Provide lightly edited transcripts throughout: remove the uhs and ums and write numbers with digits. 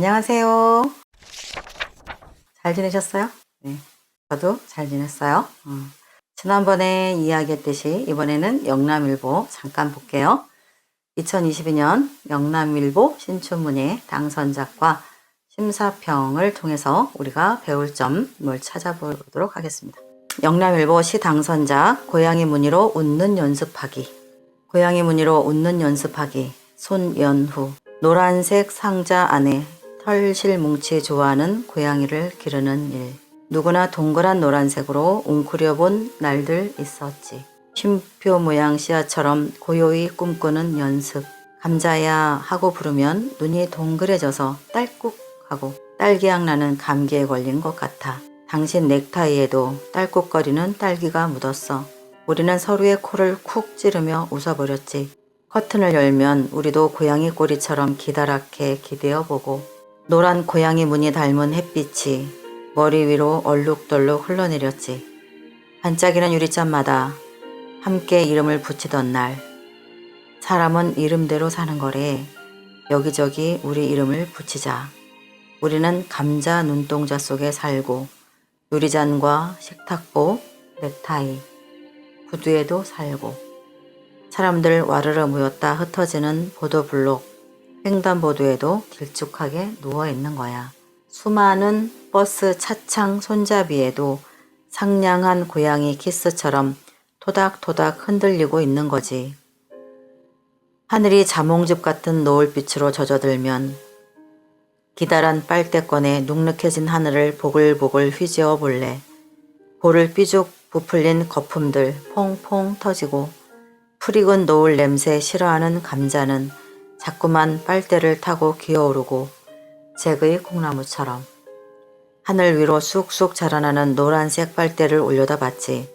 안녕하세요. 잘 지내셨어요? 네, 저도 잘 지냈어요. 지난번에 이야기했듯이 이번에는 영남일보 잠깐 볼게요. 2022년 영남일보 신춘문예 당선작과 심사평을 통해서 우리가 배울 점을 찾아보도록 하겠습니다. 영남일보 시 당선자 고양이 무늬로 웃는 연습하기. 고양이 무늬로 웃는 연습하기. 손연후. 노란색 상자 안에 털실 뭉치 좋아하는 고양이를 기르는 일. 누구나 동그란 노란색으로 웅크려본 날들 있었지. 쉼표 모양 씨앗처럼 고요히 꿈꾸는 연습. 감자야 하고 부르면 눈이 동그래져서 딸꾹하고 딸기향 나는 감기에 걸린 것 같아. 당신 넥타이에도 딸꾹거리는 딸기가 묻었어. 우리는 서로의 코를 쿡 찌르며 웃어버렸지. 커튼을 열면 우리도 고양이 꼬리처럼 기다랗게 기대어 보고 노란 고양이 무늬 닮은 햇빛이 머리 위로 얼룩덜룩 흘러내렸지. 반짝이는 유리잔마다 함께 이름을 붙이던 날. 사람은 이름대로 사는 거래. 여기저기 우리 이름을 붙이자. 우리는 감자 눈동자 속에 살고 유리잔과 식탁보, 넥타이, 구두에도 살고 사람들 와르르 모였다 흩어지는 보도블록, 횡단보도에도 길쭉하게 누워있는 거야. 수많은 버스 차창 손잡이에도 상냥한 고양이 키스처럼 토닥토닥 흔들리고 있는 거지. 하늘이 자몽즙 같은 노을빛으로 젖어들면 기다란 빨대권에 눅눅해진 하늘을 보글보글 휘저어 볼래. 볼을 삐죽 부풀린 거품들 퐁퐁 터지고 풀익은 노을 냄새 싫어하는 감자는 자꾸만 빨대를 타고 기어오르고 잭의 콩나무처럼 하늘 위로 쑥쑥 자라나는 노란색 빨대를 올려다 봤지.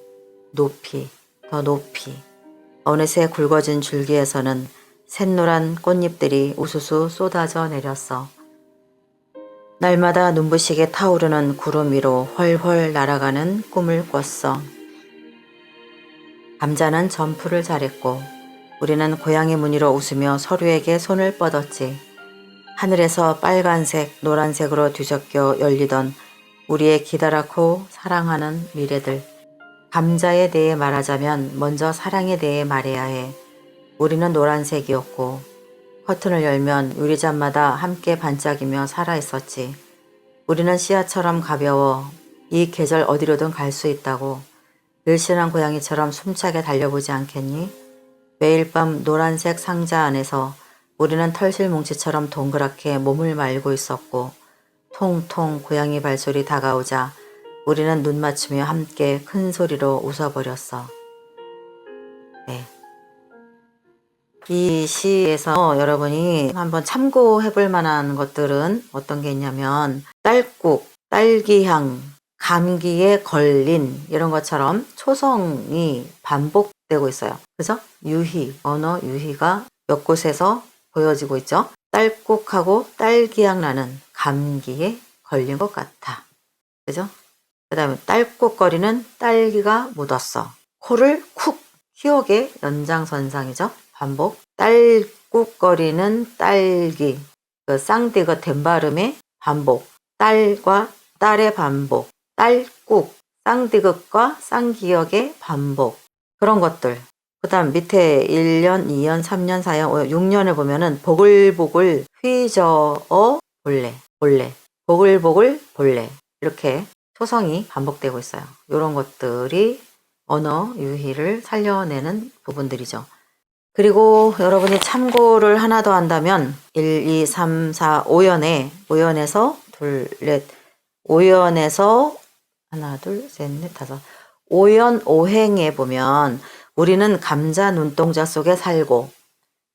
높이, 더 높이. 어느새 굵어진 줄기에서는 샛노란 꽃잎들이 우수수 쏟아져 내렸어. 날마다 눈부시게 타오르는 구름 위로 훨훨 날아가는 꿈을 꿨어. 감자는 점프를 잘했고 우리는 고양이 무늬로 웃으며 서로에게 손을 뻗었지. 하늘에서 빨간색, 노란색으로 뒤섞여 열리던 우리의 기다랗고 사랑하는 미래들. 감자에 대해 말하자면 먼저 사랑에 대해 말해야 해. 우리는 노란색이었고 커튼을 열면 유리잔마다 함께 반짝이며 살아있었지. 우리는 씨앗처럼 가벼워 이 계절 어디로든 갈 수 있다고. 늘씬한 고양이처럼 숨차게 달려보지 않겠니? 매일 밤 노란색 상자 안에서 우리는 털실 뭉치처럼 동그랗게 몸을 말고 있었고 통통 고양이 발소리 다가오자 우리는 눈 맞추며 함께 큰 소리로 웃어버렸어. 네. 이 시에서 여러분이 한번 참고해 볼 만한 것들은 어떤 게 있냐면 딸꾹, 딸기향, 감기에 걸린 이런 것처럼 초성이 반복되고 있어요. 그죠? 유희, 언어 유희가 몇 곳에서 보여지고 있죠. 딸꾹하고 딸기향 나는 감기에 걸린 것 같아. 그죠? 그 다음에 딸꾹거리는 딸기가 묻었어. 코를 쿡, 기억의 연장선상이죠. 반복. 딸꾹거리는 딸기, 그 쌍디귿 된 발음의 반복. 딸과 딸의 반복. 딸꾹, 쌍디귿과 쌍기역의 반복. 그런 것들. 그 다음 밑에 1년, 2년, 3년, 4년, 5년, 6년을 보면은 보글보글 휘저어 볼래, 볼래, 보글보글 볼래. 이렇게 초성이 반복되고 있어요. 이런 것들이 언어 유희를 살려내는 부분들이죠. 그리고 여러분이 참고를 하나 더 한다면 1, 2, 3, 4, 5연에서 둘, 넷, 5연에서 하나, 둘, 셋, 넷, 다섯 5연 5행에 보면 우리는 감자 눈동자 속에 살고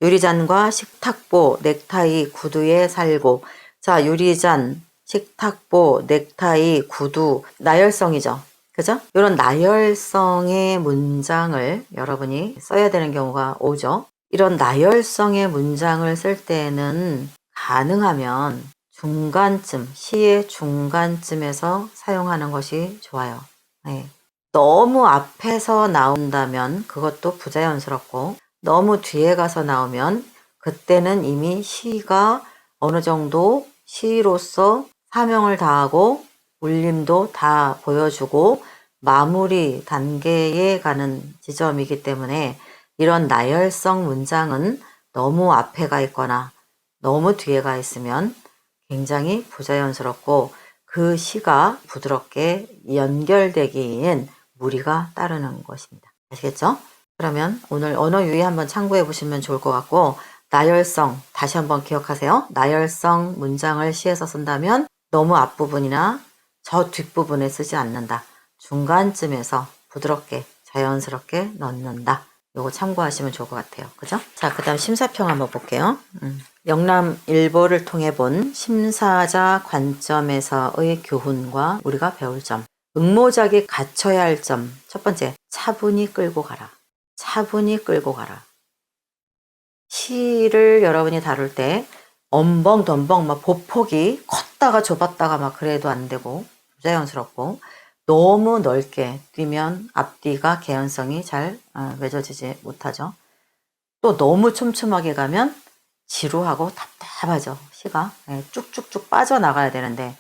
유리잔과 식탁보, 넥타이, 구두에 살고. 자, 유리잔, 식탁보, 넥타이, 구두, 나열성이죠. 그죠? 이런 나열성의 문장을 여러분이 써야 되는 경우가 오죠. 이런 나열성의 문장을 쓸 때는 가능하면 중간쯤, 시의 중간쯤에서 사용하는 것이 좋아요. 네. 너무 앞에서 나온다면 그것도 부자연스럽고 너무 뒤에 가서 나오면 그때는 이미 시가 어느 정도 시로서 사명을 다하고 울림도 다 보여주고 마무리 단계에 가는 지점이기 때문에 이런 나열성 문장은 너무 앞에 가 있거나 너무 뒤에 가 있으면 굉장히 부자연스럽고 그 시가 부드럽게 연결되기에는 무리가 따르는 것입니다. 아시겠죠? 그러면 오늘 언어 유희 한번 참고해 보시면 좋을 것 같고, 나열성 다시 한번 기억하세요. 나열성 문장을 시에서 쓴다면 너무 앞부분이나 저 뒷부분에 쓰지 않는다. 중간쯤에서 부드럽게 자연스럽게 넣는다. 요거 참고하시면 좋을 것 같아요. 그죠? 자, 그 다음 심사평 한번 볼게요. 영남일보를 통해 본 심사자 관점에서의 교훈과 우리가 배울 점. 응모작이 갖춰야 할 점. 첫 번째, 차분히 끌고 가라. 차분히 끌고 가라. 시를 여러분이 다룰 때 엄벙덤벙 막 보폭이 컸다가 좁았다가 막 그래도 안 되고 부자연스럽고, 너무 넓게 뛰면 앞뒤가 개연성이 잘 맺어지지 못하죠. 또 너무 촘촘하게 가면 지루하고 답답하죠. 시가 쭉쭉쭉 빠져나가야 되는데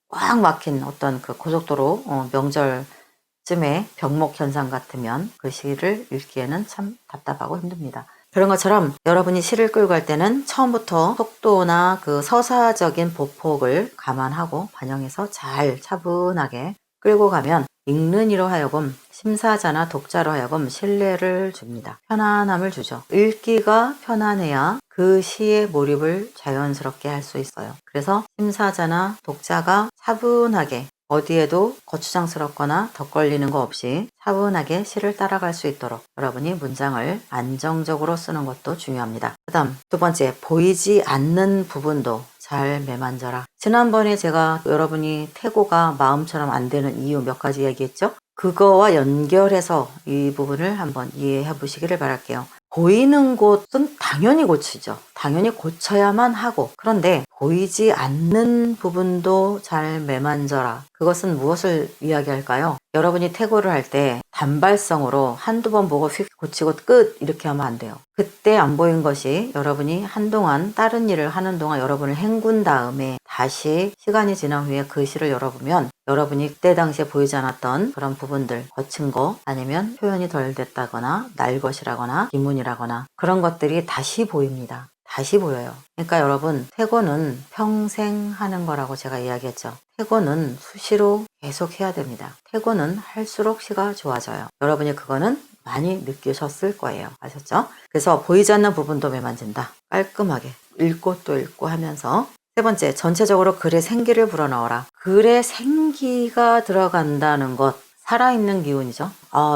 꽉 막힌 어떤 그 고속도로 명절쯤에 병목 현상 같으면 그 시를 읽기에는 참 답답하고 힘듭니다. 그런 것처럼 여러분이 시를 끌고 갈 때는 처음부터 속도나 그 서사적인 보폭을 감안하고 반영해서 잘 차분하게 끌고 가면 읽는 이로 하여금 심사자나 독자로 하여금 신뢰를 줍니다. 편안함을 주죠. 읽기가 편안해야 그 시의 몰입을 자연스럽게 할 수 있어요. 그래서 심사자나 독자가 차분하게 어디에도 거추장스럽거나 덧걸리는 거 없이 차분하게 시를 따라갈 수 있도록 여러분이 문장을 안정적으로 쓰는 것도 중요합니다. 그 다음 두 번째, 보이지 않는 부분도 잘 매만져라. 지난번에 제가 여러분이 태고가 마음처럼 안 되는 이유 몇 가지 얘기했죠? 그거와 연결해서 이 부분을 한번 이해해 보시기를 바랄게요. 보이는 곳은 당연히 고치죠. 당연히 고쳐야만 하고, 그런데 보이지 않는 부분도 잘 매만져라. 그것은 무엇을 이야기할까요? 여러분이 태고를 할 때 단발성으로 한두 번 보고 휙 고치고 끝 이렇게 하면 안 돼요. 그때 안 보인 것이 여러분이 한동안 다른 일을 하는 동안 여러분을 헹군 다음에 다시 시간이 지난 후에 그 시를 열어보면 여러분이 그때 당시에 보이지 않았던 그런 부분들, 거친 거 아니면 표현이 덜 됐다거나 날것이라거나 기문이라거나 그런 것들이 다시 보입니다. 다시 보여요. 그러니까 여러분, 태고는 평생 하는 거라고 제가 이야기했죠. 태고는 수시로 계속 해야 됩니다. 태고는 할수록 시가 좋아져요. 여러분이 그거는 많이 느끼셨을 거예요. 아셨죠? 그래서 보이지 않는 부분도 매만진다. 깔끔하게 읽고 또 읽고 하면서. 세 번째, 전체적으로 글에 생기를 불어넣어라. 글에 생기가 들어간다는 것, 살아있는 기운이죠.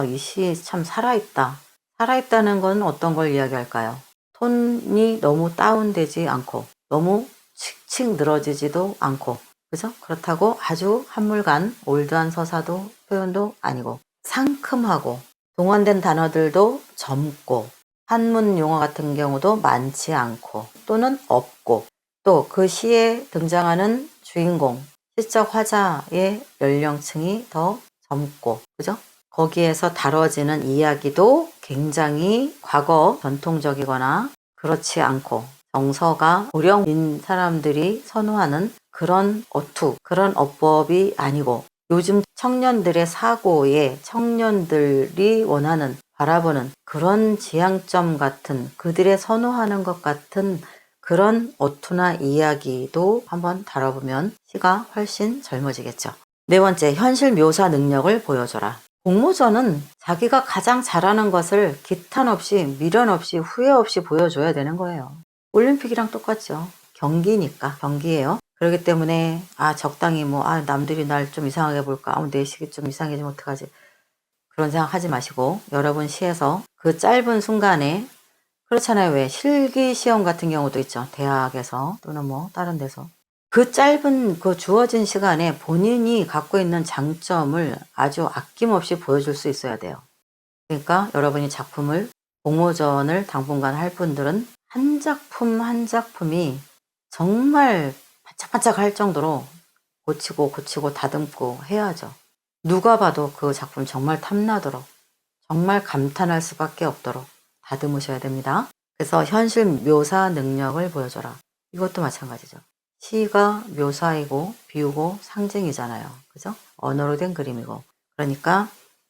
이 시 참 살아있다. 살아있다는 건 어떤 걸 이야기할까요? 톤이 너무 다운되지 않고 너무 칙칙 늘어지지도 않고, 그죠? 그렇다고 아주 한물간 올드한 서사도 표현도 아니고, 상큼하고 동원된 단어들도 젊고 한문 용어 같은 경우도 많지 않고 또는 없고, 또 그 시에 등장하는 주인공, 시적 화자의 연령층이 더 젊고, 그죠? 거기에서 다뤄지는 이야기도 굉장히 과거 전통적이거나 그렇지 않고 정서가 고령인 사람들이 선호하는 그런 어투, 그런 어법이 아니고 요즘 청년들의 사고에 청년들이 원하는, 바라보는 그런 지향점 같은, 그들의 선호하는 것 같은 그런 어투나 이야기도 한번 다뤄보면 시가 훨씬 젊어지겠죠. 네 번째, 현실 묘사 능력을 보여줘라. 공모전은 자기가 가장 잘하는 것을 기탄 없이, 미련 없이, 후회 없이 보여줘야 되는 거예요. 올림픽이랑 똑같죠. 경기니까, 경기예요. 그렇기 때문에 적당히 남들이 날 좀 이상하게 볼까, 내 시기 좀 이상해지면 어떡하지, 그런 생각 하지 마시고 여러분 시에서 그 짧은 순간에, 그렇잖아요. 왜 실기 시험 같은 경우도 있죠. 대학에서 또는 다른 데서 그 짧은 그 주어진 시간에 본인이 갖고 있는 장점을 아주 아낌없이 보여줄 수 있어야 돼요. 그러니까 여러분이 작품을, 공모전을 당분간 할 분들은 한 작품 한 작품이 정말 반짝반짝 할 정도로 고치고 다듬고 해야죠. 누가 봐도 그 작품 정말 탐나도록, 정말 감탄할 수밖에 없도록 다듬으셔야 됩니다. 그래서 현실 묘사 능력을 보여줘라. 이것도 마찬가지죠. 시가 묘사이고 비유고 상징이잖아요. 그죠? 언어로 된 그림이고. 그러니까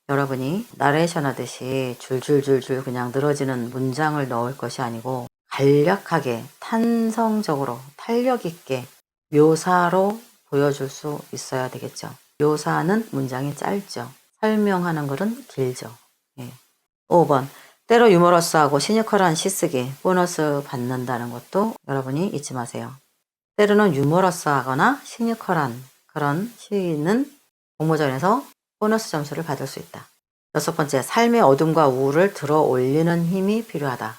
여러분이 나레이션 하듯이 줄줄줄줄 그냥 늘어지는 문장을 넣을 것이 아니고 간략하게 탄성적으로 탄력 있게 묘사로 보여줄 수 있어야 되겠죠. 묘사는 문장이 짧죠. 설명하는 것은 길죠. 예. 5번. 때로 유머러스하고 시니컬한 시쓰기, 보너스 받는다는 것도 여러분이 잊지 마세요. 때로는 유머러스하거나 시니컬한 그런 시는 공모전에서 보너스 점수를 받을 수 있다. 6번째, 삶의 어둠과 우울을 들어 올리는 힘이 필요하다.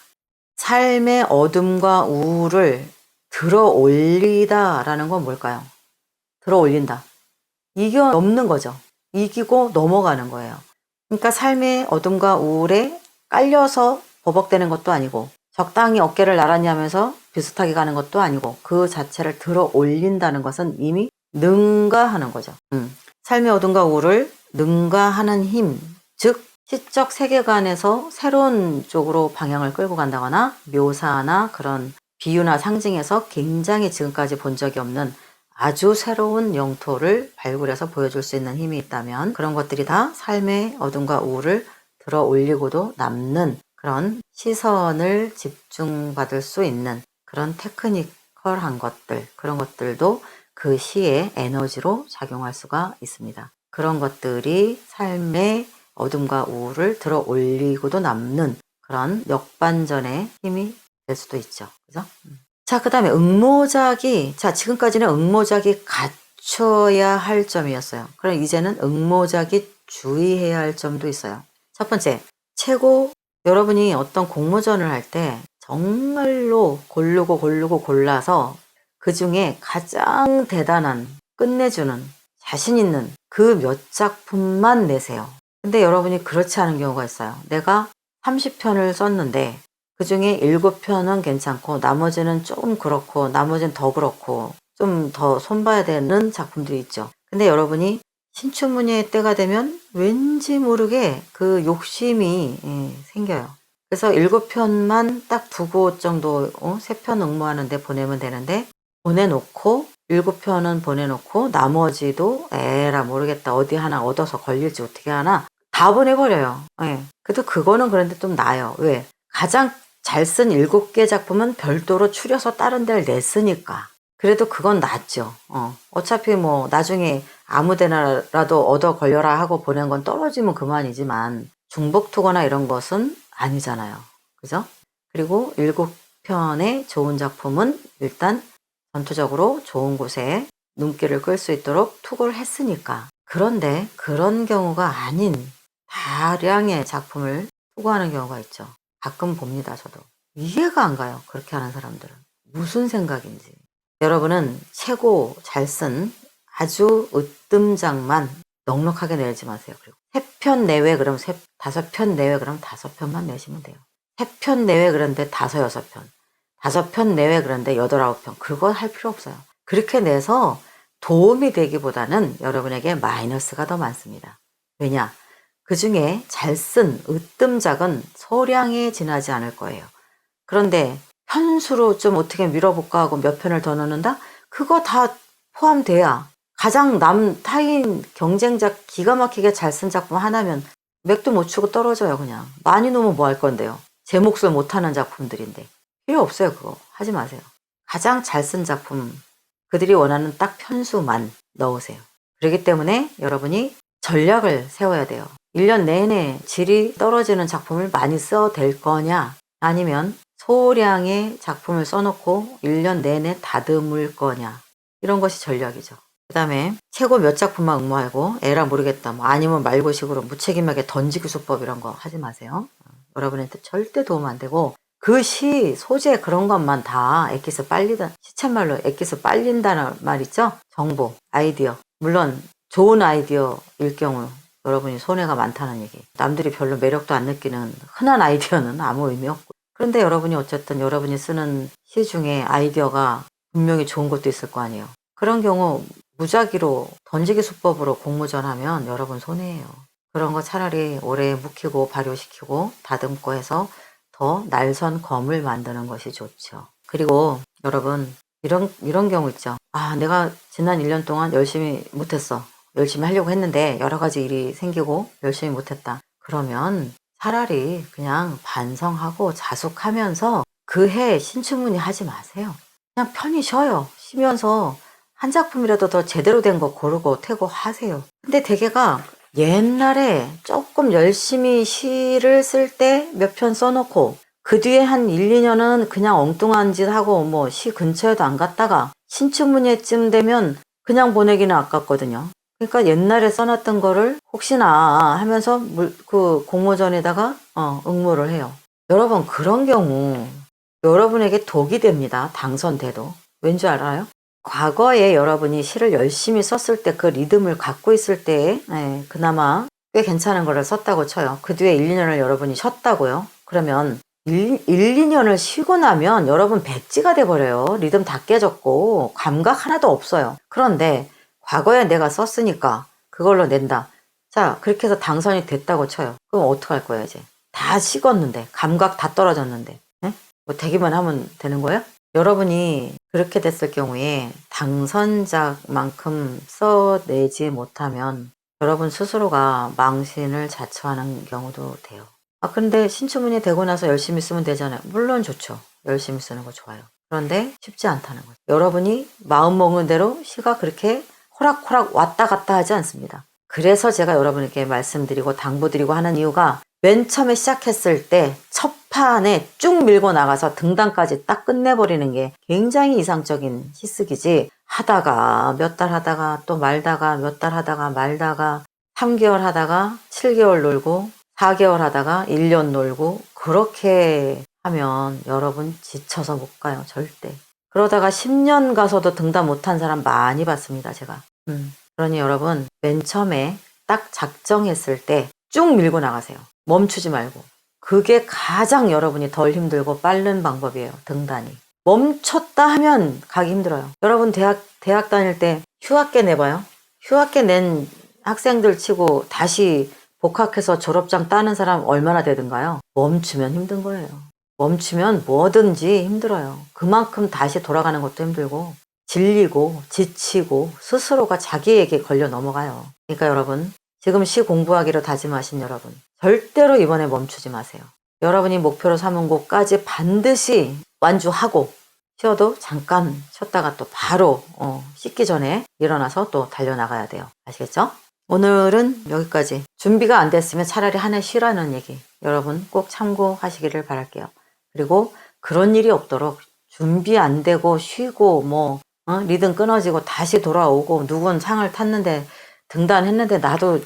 삶의 어둠과 우울을 들어 올리다 라는 건 뭘까요? 들어 올린다. 이겨 넘는 거죠. 이기고 넘어가는 거예요. 그러니까 삶의 어둠과 우울에 깔려서 버벅대는 것도 아니고 적당히 어깨를 나란히 하면서 비슷하게 가는 것도 아니고 그 자체를 들어 올린다는 것은 이미 능가하는 거죠. 삶의 어둠과 우울을 능가하는 힘, 즉 시적 세계관에서 새로운 쪽으로 방향을 끌고 간다거나 묘사나 그런 비유나 상징에서 굉장히 지금까지 본 적이 없는 아주 새로운 영토를 발굴해서 보여줄 수 있는 힘이 있다면 그런 것들이 다 삶의 어둠과 우울을 들어 올리고도 남는 그런 시선을 집중받을 수 있는 그런 테크니컬한 것들, 그런 것들도 그 시의 에너지로 작용할 수가 있습니다. 그런 것들이 삶의 어둠과 우울을 들어 올리고도 남는 그런 역반전의 힘이 될 수도 있죠. 그죠? 자, 그 다음에 응모작이, 자, 지금까지는 응모작이 갖춰야 할 점이었어요. 그럼 이제는 응모작이 주의해야 할 점도 있어요. 첫 번째, 최고 여러분이 어떤 공모전을 할 때 정말로 고르고 골라서 그 중에 가장 대단한, 끝내주는, 자신 있는 그 몇 작품만 내세요. 근데 여러분이 그렇지 않은 경우가 있어요. 내가 30편을 썼는데 그 중에 7편은 괜찮고 나머지는 좀 그렇고 나머지는 더 그렇고 좀 더 손봐야 되는 작품들이 있죠. 근데 여러분이 신춘문예의 때가 되면 왠지 모르게 그 욕심이 생겨요. 그래서 7편만 딱 2곳 정도 3편 응모하는데 보내면 되는데 보내놓고 7편은 보내놓고 나머지도 에라 모르겠다 어디 하나 얻어서 걸릴지 어떻게 하나 다 보내버려요. 그래도 그거는 그런데 좀 나아요. 왜? 가장 잘 쓴 7개 작품은 별도로 추려서 다른 데를 냈으니까. 그래도 그건 낫죠. 어차피 뭐 나중에 아무데나라도 얻어 걸려라 하고 보낸 건 떨어지면 그만이지만 중복투거나 이런 것은 아니잖아요. 그죠? 그리고 7편의 좋은 작품은 일단 전투적으로 좋은 곳에 눈길을 끌 수 있도록 투고를 했으니까. 그런데 그런 경우가 아닌 다량의 작품을 투고하는 경우가 있죠. 가끔 봅니다, 저도. 이해가 안 가요, 그렇게 하는 사람들은. 무슨 생각인지. 여러분은 최고 잘 쓴 아주 으뜸작만 넉넉하게 내지 마세요. 그리고 3편 내외 그럼 5편 내외 그럼 5편만 내시면 돼요. 3편 내외 그런데 5, 6편. 5편 내외 그런데 8, 9편. 그거 할 필요 없어요. 그렇게 내서 도움이 되기보다는 여러분에게 마이너스가 더 많습니다. 왜냐? 그 중에 잘 쓴 으뜸작은 소량에 지나지 않을 거예요. 그런데 편수로 좀 어떻게 밀어볼까 하고 몇 편을 더 넣는다? 그거 다 포함돼야 가장 타인 경쟁작 기가 막히게 잘 쓴 작품 하나면 맥도 못 추고 떨어져요. 그냥 많이 놓으면 뭐 할 건데요. 제 몫을 못하는 작품들인데 필요 없어요. 그거 하지 마세요. 가장 잘 쓴 작품 그들이 원하는 딱 편수만 넣으세요. 그렇기 때문에 여러분이 전략을 세워야 돼요. 1년 내내 질이 떨어지는 작품을 많이 써댈 거냐 아니면 소량의 작품을 써놓고 1년 내내 다듬을 거냐 이런 것이 전략이죠. 그 다음에 최고 몇 작품만 응모하고 에라 모르겠다 뭐 아니면 말고식으로 무책임하게 던지기 수법 이런 거 하지 마세요. 여러분한테 절대 도움 안 되고 그 시 소재 그런 것만 다 엑기스 빨리다 시쳇말로 엑기스 빨린다는 말 있죠? 정보, 아이디어 물론 좋은 아이디어일 경우 여러분이 손해가 많다는 얘기. 남들이 별로 매력도 안 느끼는 흔한 아이디어는 아무 의미 없고 그런데 여러분이 어쨌든 여러분이 쓰는 시 중에 아이디어가 분명히 좋은 것도 있을 거 아니에요. 그런 경우 무작위로 던지기 수법으로 공모전 하면 여러분 손해예요. 그런 거 차라리 오래 묵히고 발효시키고 다듬고 해서 더 날선 검을 만드는 것이 좋죠. 그리고 여러분 이런 경우 있죠. 아, 내가 지난 1년 동안 열심히 못했어. 열심히 하려고 했는데 여러 가지 일이 생기고 열심히 못했다. 그러면 차라리 그냥 반성하고 자숙하면서 그 해 신춘문예 하지 마세요. 그냥 편히 쉬면서 한 작품이라도 더 제대로 된 거 고르고 태고 하세요. 근데 대개가 옛날에 조금 열심히 시를 쓸 때 몇 편 써놓고 그 뒤에 한 1, 2년은 그냥 엉뚱한 짓 하고 뭐 시 근처에도 안 갔다가 신춘문예쯤 되면 그냥 보내기는 아깝거든요. 그러니까 옛날에 써놨던 거를 혹시나 하면서 그 공모전에다가 응모를 해요. 여러분, 그런 경우 여러분에게 독이 됩니다. 당선돼도. 왠지 알아요? 과거에 여러분이 시를 열심히 썼을 때 그 리듬을 갖고 있을 때 그나마 꽤 괜찮은 거를 썼다고 쳐요. 그 뒤에 1, 2년을 여러분이 쉬었다고요. 그러면 1, 2년을 쉬고 나면 여러분 백지가 돼버려요. 리듬 다 깨졌고 감각 하나도 없어요. 그런데 과거에 내가 썼으니까 그걸로 낸다. 자, 그렇게 해서 당선이 됐다고 쳐요. 그럼 어떡할 거예요, 이제? 다 식었는데, 감각 다 떨어졌는데. 뭐 되기만 하면 되는 거예요? 여러분이 그렇게 됐을 경우에 당선작만큼 써내지 못하면 여러분 스스로가 망신을 자초하는 경우도 돼요. 아, 근데 신춘문예 되고 나서 열심히 쓰면 되잖아요. 물론 좋죠. 열심히 쓰는 거 좋아요. 그런데 쉽지 않다는 거죠. 여러분이 마음먹은 대로 시가 그렇게 호락호락 왔다 갔다 하지 않습니다. 그래서 제가 여러분에게 말씀드리고 당부드리고 하는 이유가 맨 처음에 시작했을 때 첫 판에 쭉 밀고 나가서 등단까지 딱 끝내버리는 게 굉장히 이상적인 시쓰기지, 하다가 몇 달 하다가 또 말다가 몇 달 하다가 말다가 3개월 하다가 7개월 놀고 4개월 하다가 1년 놀고 그렇게 하면 여러분 지쳐서 못 가요. 절대. 그러다가 10년 가서도 등단 못한 사람 많이 봤습니다. 제가. 그러니 여러분 맨 처음에 딱 작정했을 때 쭉 밀고 나가세요. 멈추지 말고. 그게 가장 여러분이 덜 힘들고 빠른 방법이에요. 등단이. 멈췄다 하면 가기 힘들어요. 여러분 대학 다닐 때 휴학계 내봐요. 휴학계 낸 학생들 치고 다시 복학해서 졸업장 따는 사람 얼마나 되든가요? 멈추면 힘든 거예요. 멈추면 뭐든지 힘들어요. 그만큼 다시 돌아가는 것도 힘들고 질리고 지치고 스스로가 자기에게 걸려 넘어가요. 그러니까 여러분, 지금 시 공부하기로 다짐하신 여러분, 절대로 이번에 멈추지 마세요. 여러분이 목표로 삼은 곳까지 반드시 완주하고, 쉬어도 잠깐 쉬었다가 또 바로 씻기 전에 일어나서 또 달려나가야 돼요. 아시겠죠? 오늘은 여기까지. 준비가 안 됐으면 차라리 한 해 쉬라는 얘기 여러분 꼭 참고하시기를 바랄게요. 그리고 그런 일이 없도록 준비 안 되고 쉬고 리듬 끊어지고 다시 돌아오고 누군 상을 탔는데 등단했는데 나도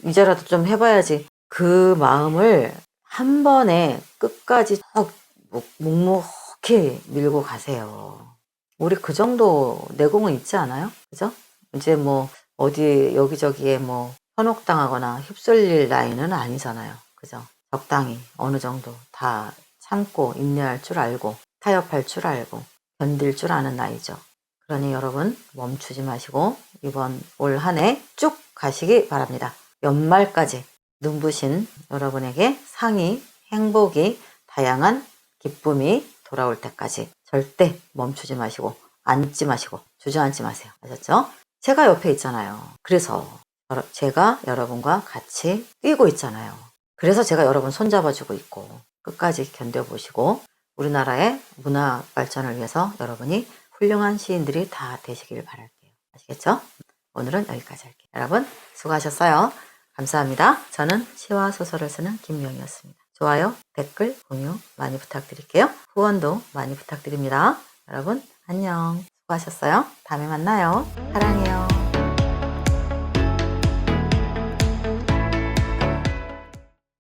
이제라도 좀 해봐야지, 그 마음을 한 번에 끝까지 쭉 묵묵히 밀고 가세요. 우리 그 정도 내공은 있지 않아요? 그죠? 이제 어디 여기저기에 현혹당하거나 휩쓸릴 나이는 아니잖아요. 그죠? 적당히 어느 정도 다 참고 인내할 줄 알고 타협할 줄 알고 견딜 줄 아는 나이죠. 그러니 여러분 멈추지 마시고 이번 올 한 해 쭉 가시기 바랍니다. 연말까지 눈부신 여러분에게 상이, 행복이, 다양한 기쁨이 돌아올 때까지 절대 멈추지 마시고 앉지 마시고 주저앉지 마세요. 아셨죠? 제가 옆에 있잖아요. 그래서 제가 여러분과 같이 뛰고 있잖아요. 그래서 제가 여러분 손잡아주고 있고 끝까지 견뎌보시고 우리나라의 문화 발전을 위해서 여러분이 훌륭한 시인들이 다 되시길 바랄게요. 아시겠죠? 오늘은 여기까지 할게요. 여러분 수고하셨어요. 감사합니다. 저는 시와 소설을 쓰는 김명희였습니다. 좋아요, 댓글, 공유 많이 부탁드릴게요. 후원도 많이 부탁드립니다. 여러분 안녕. 수고하셨어요. 다음에 만나요. 사랑해요.